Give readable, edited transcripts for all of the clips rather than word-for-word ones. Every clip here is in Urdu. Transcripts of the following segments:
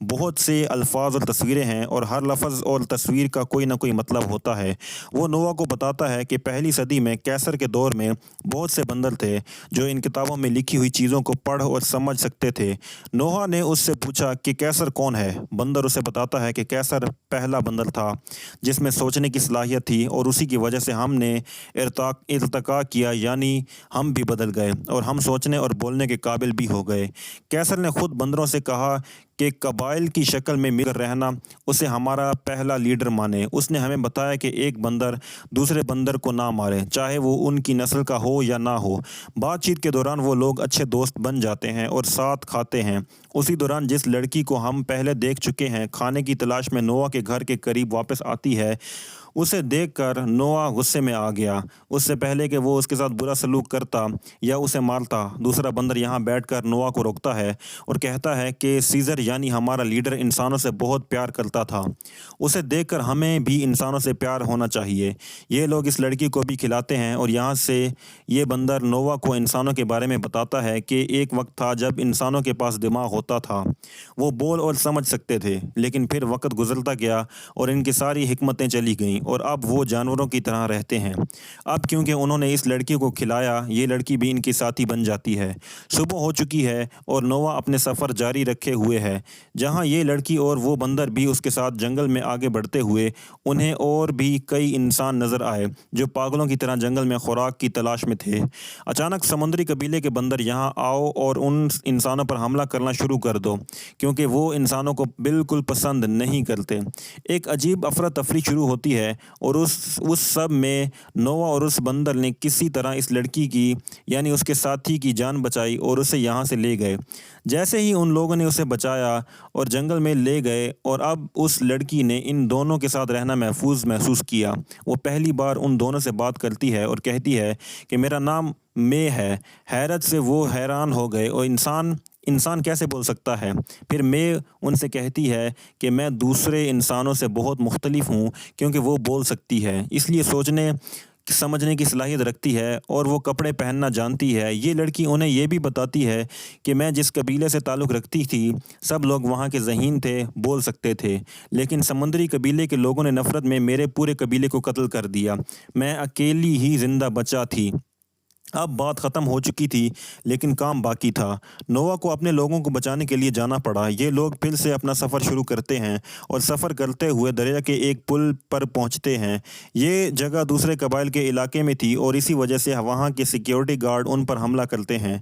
بہت سے الفاظ اور تصویریں ہیں اور ہر لفظ اور تصویر کا کوئی نہ کوئی مطلب ہوتا ہے۔ وہ نوح کو بتاتا ہے کہ پہلی صدی میں کیسر کے دور میں بہت سے بندر تھے جو ان کتابوں میں لکھی ہوئی چیزوں کو پڑھ اور سمجھ سکتے تھے۔ نوح نے اس سے پوچھا کہ کیسر کون ہے؟ بندر اسے بتاتا ہے کہ کیسر پہلا بندر تھا جس میں سوچنے کی صلاحیت تھی، اور اسی کی وجہ سے ہم نے ارتقا کیا، یعنی ہم بھی بدل گئے اور ہم سوچنے اور بولنے کے قابل بھی ہو گئے۔ کیسر نے خود بندروں سے کہا کہ قبائل کی شکل میں مل کر رہنا اسے ہمارا پہلا لیڈر مانے۔ اس نے ہمیں بتایا کہ ایک بندر دوسرے بندر کو نہ مارے، چاہے وہ ان کی نسل کا ہو یا نہ ہو۔ بات چیت کے دوران وہ لوگ اچھے دوست بن جاتے ہیں اور ساتھ کھاتے ہیں۔ اسی دوران جس لڑکی کو ہم پہلے دیکھ چکے ہیں کھانے کی تلاش میں نوح کے گھر کے قریب واپس آتی ہے، اسے دیکھ کر نوح غصے میں آ گیا۔ اس سے پہلے کہ وہ اس کے ساتھ برا سلوک کرتا یا اسے مارتا، دوسرا بندر یہاں بیٹھ کر نوح کو روکتا ہے اور کہتا ہے کہ سیزر یعنی ہمارا لیڈر انسانوں سے بہت پیار کرتا تھا، اسے دیکھ کر ہمیں بھی انسانوں سے پیار ہونا چاہیے۔ یہ لوگ اس لڑکی کو بھی کھلاتے ہیں اور یہاں سے یہ بندر نوح کو انسانوں کے بارے میں بتاتا ہے کہ ایک وقت تھا جب انسانوں کے پاس دماغ ہوتا تھا، وہ بول اور سمجھ سکتے تھے، لیکن پھر وقت گزرتا گیا اور ان کی ساری حکمتیں چلی گئیں اور اب وہ جانوروں کی طرح رہتے ہیں۔ اب کیونکہ انہوں نے اس لڑکی کو کھلایا، یہ لڑکی بھی ان کی ساتھی بن جاتی ہے۔ صبح ہو چکی ہے اور نوح اپنے سفر جاری رکھے ہوئے ہے، جہاں یہ لڑکی اور وہ بندر بھی اس کے ساتھ جنگل میں آگے بڑھتے ہوئے انہیں اور بھی کئی انسان نظر آئے جو پاگلوں کی طرح جنگل میں خوراک کی تلاش میں تھے۔ اچانک سمندری قبیلے کے بندر یہاں آؤ اور ان انسانوں پر حملہ کرنا شروع کر دو، کیونکہ وہ انسانوں کو بالکل پسند نہیں کرتے۔ ایک عجیب افراتفری شروع ہوتی ہے اور اس سب میں نوح اور اس بندر نے کسی طرح اس لڑکی کی یعنی اس کے ساتھی کی جان بچائی اور اسے یہاں سے لے گئے۔ جیسے ہی ان لوگوں نے اسے بچایا اور جنگل میں لے گئے اور اب اس لڑکی نے ان دونوں کے ساتھ رہنا محسوس کیا۔ وہ پہلی بار ان دونوں سے بات کرتی ہے اور کہتی ہے کہ میرا نام مے ہے۔ حیرت سے وہ حیران ہو گئے اور انسان کیسے بول سکتا ہے؟ پھر میں ان سے کہتی ہے کہ میں دوسرے انسانوں سے بہت مختلف ہوں کیونکہ وہ بول سکتی ہے، اس لیے سوچنے سمجھنے کی صلاحیت رکھتی ہے اور وہ کپڑے پہننا جانتی ہے۔ یہ لڑکی انہیں یہ بھی بتاتی ہے کہ میں جس قبیلے سے تعلق رکھتی تھی سب لوگ وہاں کے ذہین تھے، بول سکتے تھے، لیکن سمندری قبیلے کے لوگوں نے نفرت میں میرے پورے قبیلے کو قتل کر دیا، میں اکیلی ہی زندہ بچا تھی۔ اب بات ختم ہو چکی تھی لیکن کام باقی تھا۔ نوح کو اپنے لوگوں کو بچانے کے لیے جانا پڑا۔ یہ لوگ پھر سے اپنا سفر شروع کرتے ہیں اور سفر کرتے ہوئے دریا کے ایک پل پر پہنچتے ہیں۔ یہ جگہ دوسرے قبائل کے علاقے میں تھی اور اسی وجہ سے وہاں کے سیکیورٹی گارڈ ان پر حملہ کرتے ہیں۔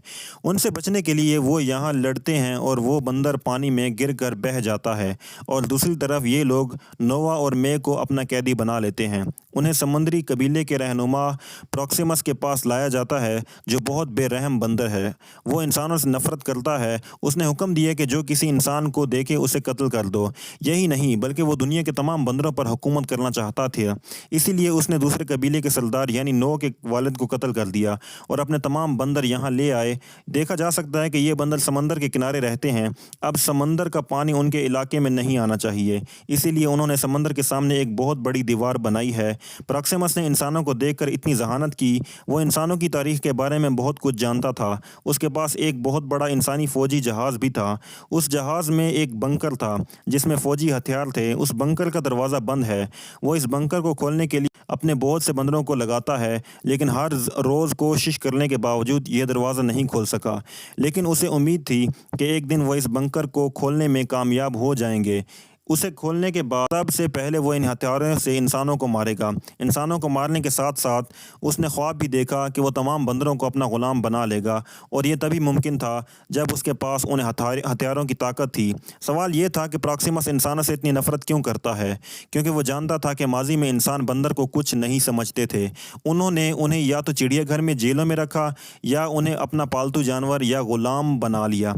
ان سے بچنے کے لیے وہ یہاں لڑتے ہیں اور وہ بندر پانی میں گر کر بہہ جاتا ہے اور دوسری طرف یہ لوگ نوح اور مے کو اپنا قیدی بنا لیتے ہیں۔ انہیں سمندری قبیلے کے رہنما پراکسیمس کے پاس لایا جاتا ہے جو بہت بے رحم بندر ہے۔ وہ انسانوں سے نفرت کرتا ہے۔ اس نے حکم دیا کہ جو کسی انسان کو دیکھے اسے قتل کر دو۔ یہی نہیں بلکہ وہ دنیا کے تمام بندروں پر حکومت کرنا چاہتا تھا، اسی لیے اس نے دوسرے قبیلے کے سردار یعنی نوح کے والد کو قتل کر دیا اور اپنے تمام بندر یہاں لے آئے۔ دیکھا جا سکتا ہے کہ یہ بندر سمندر کے کنارے رہتے ہیں۔ اب سمندر کا پانی ان کے علاقے میں نہیں آنا چاہیے، اسی لیے انہوں نے سمندر کے سامنے ایک بہت بڑی دیوار بنائی ہے۔ پراکسیمس نے انسانوں کو دیکھ کر اتنی ذہانت کی، وہ انسانوں کی تاریخ کے بارے میں بہت کچھ جانتا تھا۔ اس کے پاس ایک بہت بڑا انسانی فوجی جہاز بھی تھا۔ اس جہاز میں ایک بنکر تھا جس میں فوجی ہتھیار تھے۔ اس بنکر کا دروازہ بند ہے۔ وہ اس بنکر کو کھولنے کے لیے اپنے بہت سے بندروں کو لگاتا ہے، لیکن ہر روز کوشش کرنے کے باوجود یہ دروازہ نہیں کھول سکا، لیکن اسے امید تھی کہ ایک دن وہ اس بنکر کو کھولنے میں کامیاب ہو جائیں گے۔ اسے کھولنے کے بعد سب سے پہلے وہ ان ہتھیاروں سے انسانوں کو مارے گا۔ انسانوں کو مارنے کے ساتھ ساتھ اس نے خواب بھی دیکھا کہ وہ تمام بندروں کو اپنا غلام بنا لے گا، اور یہ تبھی ممکن تھا جب اس کے پاس ان ہتھیاروں کی طاقت تھی۔ سوال یہ تھا کہ پراکسیمس انسانوں سے اتنی نفرت کیوں کرتا ہے؟ کیونکہ وہ جانتا تھا کہ ماضی میں انسان بندر کو کچھ نہیں سمجھتے تھے۔ انہوں نے انہیں یا تو چڑیا گھر میں جیلوں میں رکھا یا انہیں اپنا پالتو جانور یا غلام بنا لیا۔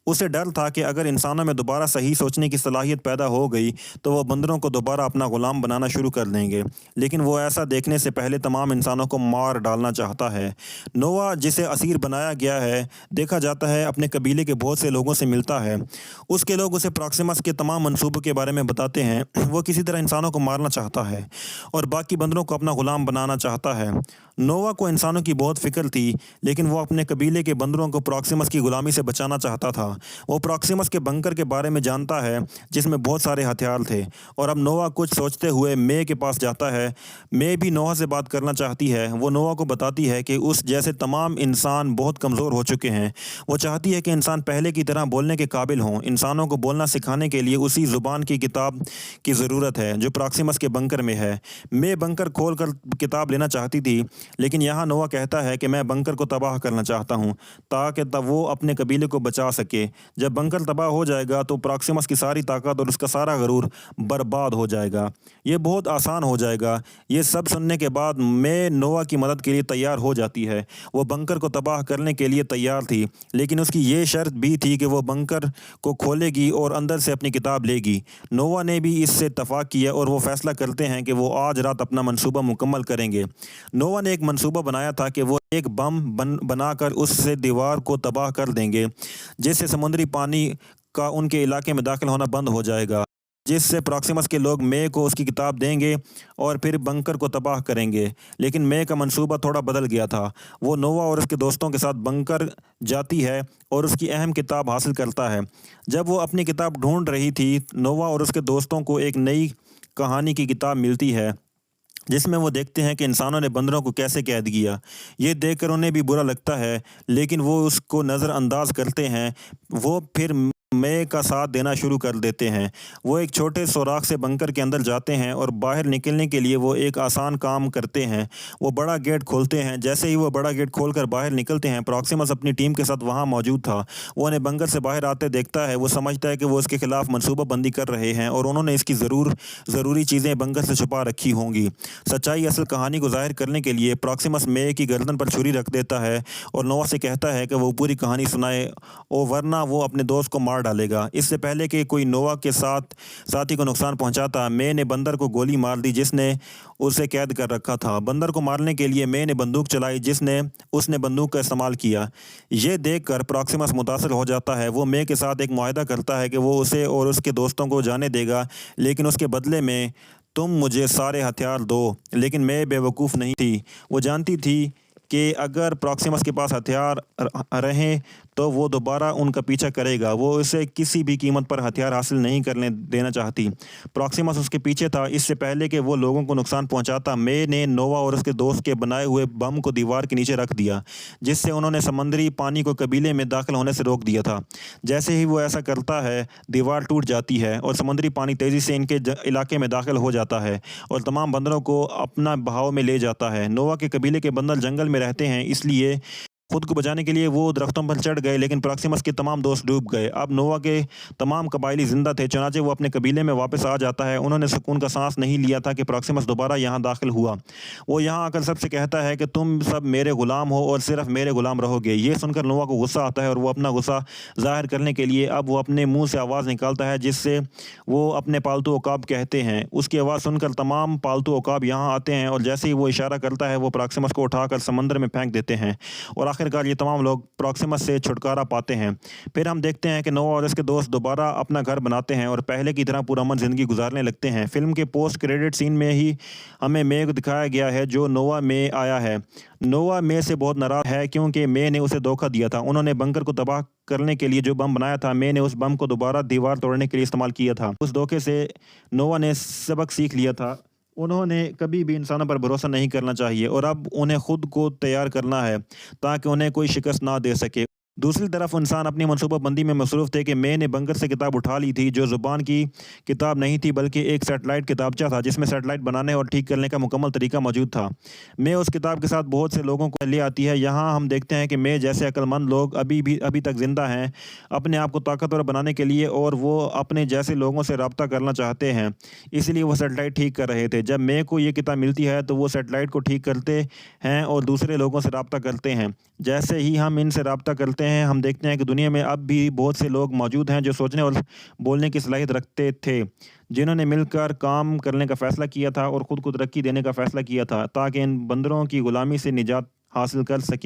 اسے ڈر تھا کہ اگر انسانوں میں دوبارہ صحیح سوچنے کی صلاحیت پیدا ہو گئی تو وہ بندروں کو دوبارہ اپنا غلام بنانا شروع کر دیں گے، لیکن وہ ایسا دیکھنے سے پہلے تمام انسانوں کو مار ڈالنا چاہتا ہے۔ نوح جسے اسیر بنایا گیا ہے، دیکھا جاتا ہے اپنے قبیلے کے بہت سے لوگوں سے ملتا ہے۔ اس کے لوگ اسے پراکسیمس کے تمام منصوبوں کے بارے میں بتاتے ہیں۔ وہ کسی طرح انسانوں کو مارنا چاہتا ہے اور باقی بندروں کو اپنا غلام بنانا چاہتا ہے۔ نوح کو انسانوں کی بہت فکر تھی، لیکن وہ اپنے قبیلے کے بندروں کو پراکسیمس کی غلامی سے بچانا چاہتا تھا۔ وہ پراکسیمس کے بنکر کے بارے میں جانتا ہے جس میں بہت سارے ہتھیار تھے، اور اب نووا کچھ سوچتے ہوئے مے کے پاس جاتا ہے۔ مے بھی نووا سے بات کرنا چاہتی ہے۔ وہ نووا کو بتاتی ہے کہ اس جیسے تمام انسان بہت کمزور ہو چکے ہیں۔ وہ چاہتی ہے کہ انسان پہلے کی طرح بولنے کے قابل ہوں۔ انسانوں کو بولنا سکھانے کے لیے اسی زبان کی کتاب کی ضرورت ہے جو پراکسیمس کے بنکر میں ہے۔ مے بنکر کھول کر کتاب لینا چاہتی تھی، لیکن یہاں نووا کہتا ہے کہ میں بنکر کو تباہ کرنا چاہتا ہوں تاکہ وہ اپنے قبیلے کو بچا سکے۔ جب بنکر تباہ ہو جائے گا تو پراکسیمس کی ساری طاقت اور اس کا سارا غرور برباد ہو جائے گا۔ یہ بہت آسان ہو جائے گا۔ یہ سب سننے کے بعد مے نووا کی مدد کے لیے تیار ہو جاتی ہے۔ وہ بنکر کو تباہ کرنے کے لیے تیار تھی، لیکن اس کی یہ شرط بھی تھی کہ وہ بنکر کو کھولے گی اور اندر سے اپنی کتاب لے گی۔ نووا نے بھی اس سے اتفاق کیا اور وہ فیصلہ کرتے ہیں کہ وہ آج رات اپنا منصوبہ مکمل کریں گے۔ نووا نے ایک منصوبہ بنایا تھا کہ وہ ایک بم بنا کر اس سے دیوار کو تباہ کر دیں گے، جس سے سمندری پانی کا ان کے علاقے میں داخل ہونا بند ہو جائے گا، جس سے پراکسیمس کے لوگ مے کو اس کی کتاب دیں گے اور پھر بنکر کو تباہ کریں گے۔ لیکن مے کا منصوبہ تھوڑا بدل گیا تھا۔ وہ نووا اور اس کے دوستوں کے ساتھ بنکر جاتی ہے اور اس کی اہم کتاب حاصل کرتا ہے۔ جب وہ اپنی کتاب ڈھونڈ رہی تھی، نووا اور اس کے دوستوں کو ایک نئی کہانی کی کتاب ملتی ہے جس میں وہ دیکھتے ہیں کہ انسانوں نے بندروں کو کیسے قید کیا۔ یہ دیکھ کر انہیں بھی برا لگتا ہے، لیکن وہ اس کو نظر انداز کرتے ہیں۔ وہ پھر مے کا ساتھ دینا شروع کر دیتے ہیں۔ وہ ایک چھوٹے سوراخ سے بنکر کے اندر جاتے ہیں اور باہر نکلنے کے لیے وہ ایک آسان کام کرتے ہیں۔ وہ بڑا گیٹ کھولتے ہیں۔ جیسے ہی وہ بڑا گیٹ کھول کر باہر نکلتے ہیں، پراکسیمس اپنی ٹیم کے ساتھ وہاں موجود تھا۔ وہ انہیں بنکر سے باہر آتے دیکھتا ہے۔ وہ سمجھتا ہے کہ وہ اس کے خلاف منصوبہ بندی کر رہے ہیں اور انہوں نے اس کی ضروری چیزیں بنکر سے چھپا رکھی ہوں گی۔ سچائی اصل کہانی کو ظاہر کرنے کے لیے پراکسیمس مے کی گردن پر چھری رکھ دیتا ہے اور نووا سے کہتا ہے کہ وہ پوری کہانی سنائے، ورنہ وہ اپنے دوست کو مار ڈالے گا۔ اس سے پہلے کہ کوئی نووا کے ساتھی کو نقصان پہنچاتا، مے نے بندر کو گولی مار دی جس نے اسے قید کر رکھا تھا۔ بندر کو مارنے کے لیے مے نے بندوق چلائی اس نے بندوق کا استعمال کیا۔ یہ دیکھ کر پراکسیمس متاثر ہو جاتا ہے۔ وہ مے کے ساتھ ایک معاہدہ کرتا ہے کہ وہ اسے اور اس کے دوستوں کو جانے دے گا، لیکن اس کے بدلے میں تم مجھے سارے ہتھیار دو۔ لیکن مے بے وقوف نہیں تھی۔ وہ جانتی تھی کہ اگر پراکسیمس کے پاس ہتھیار رہیں تو وہ دوبارہ ان کا پیچھا کرے گا۔ وہ اسے کسی بھی قیمت پر ہتھیار حاصل نہیں کرنے دینا چاہتی۔ پراکسیمس اس کے پیچھے تھا۔ اس سے پہلے کہ وہ لوگوں کو نقصان پہنچاتا، مے نے نووا اور اس کے دوست کے بنائے ہوئے بم کو دیوار کے نیچے رکھ دیا، جس سے انہوں نے سمندری پانی کو قبیلے میں داخل ہونے سے روک دیا تھا۔ جیسے ہی وہ ایسا کرتا ہے، دیوار ٹوٹ جاتی ہے اور سمندری پانی تیزی سے ان کے علاقے میں داخل ہو جاتا ہے اور تمام بندروں کو اپنا بہاؤ میں لے جاتا ہے۔ نووا کے قبیلے کے بندر جنگل میں رہتے ہیں، اس لیے خود کو بچانے کے لیے وہ درختوں پر چڑھ گئے، لیکن پراکسیمس کے تمام دوست ڈوب گئے۔ اب نووا کے تمام قبائلی زندہ تھے، چنانچہ وہ اپنے قبیلے میں واپس آ جاتا ہے۔ انہوں نے سکون کا سانس نہیں لیا تھا کہ پراکسیمس دوبارہ یہاں داخل ہوا۔ وہ یہاں آ کر سب سے کہتا ہے کہ تم سب میرے غلام ہو اور صرف میرے غلام رہو گے۔ یہ سن کر نووا کو غصہ آتا ہے اور وہ اپنا غصہ ظاہر کرنے کے لیے اب وہ اپنے منہ سے آواز نکالتا ہے جس سے وہ اپنے پالتو عقاب کہتے ہیں۔ اس کی آواز سن کر تمام پالتو عقاب یہاں آتے ہیں اور جیسے ہی وہ اشارہ کرتا ہے، وہ پراکسیمس کو اٹھا کر سمندر میں پھینک دیتے ہیں اور آخرکار یہ تمام لوگ پراکسیمس سے چھٹکارا پاتے ہیں۔ پھر ہم دیکھتے ہیں کہ نووا اور اس کے دوست دوبارہ اپنا گھر بناتے ہیں اور پہلے کی طرح پرامن زندگی گزارنے لگتے ہیں۔ فلم کے پوسٹ کریڈٹ سین میں ہی ہمیں مے کو دکھایا گیا ہے جو نووا میں آیا ہے۔ نووا مے سے بہت ناراض ہے کیونکہ مے نے اسے دھوکہ دیا تھا۔ انہوں نے بنکر کو تباہ کرنے کے لیے جو بم بنایا تھا، مے نے اس بم کو دوبارہ دیوار توڑنے کے لیے استعمال کیا تھا۔ اس دھوکے سے نووا نے سبق سیکھ لیا تھا۔ انہوں نے کبھی بھی انسانوں پر بھروسہ نہیں کرنا چاہیے اور اب انہیں خود کو تیار کرنا ہے تاکہ انہیں کوئی شکست نہ دے سکے۔ دوسری طرف انسان اپنی منصوبہ بندی میں مصروف تھے کہ مے نے بنکر سے کتاب اٹھا لی تھی جو زبان کی کتاب نہیں تھی بلکہ ایک سیٹلائٹ کتابچہ تھا جس میں سیٹلائٹ بنانے اور ٹھیک کرنے کا مکمل طریقہ موجود تھا۔ مے اس کتاب کے ساتھ بہت سے لوگوں کو لے آتی ہے۔ یہاں ہم دیکھتے ہیں کہ مے جیسے عقل مند لوگ ابھی تک زندہ ہیں اپنے آپ کو طاقتور بنانے کے لیے، اور وہ اپنے جیسے لوگوں سے رابطہ کرنا چاہتے ہیں، اس لیے وہ سیٹلائٹ ٹھیک کر رہے تھے۔ جب مے کو یہ کتاب ملتی ہے تو وہ سیٹلائٹ کو ٹھیک کرتے ہیں اور دوسرے لوگوں سے رابطہ کرتے ہیں۔ جیسے ہی ہم ان سے رابطہ کرتے ہیں، ہم دیکھتے ہیں کہ دنیا میں اب بھی بہت سے لوگ موجود ہیں جو سوچنے اور بولنے کی صلاحیت رکھتے تھے، جنہوں نے مل کر کام کرنے کا فیصلہ کیا تھا اور خود کو ترقی دینے کا فیصلہ کیا تھا تاکہ ان بندروں کی غلامی سے نجات حاصل کر سکیں۔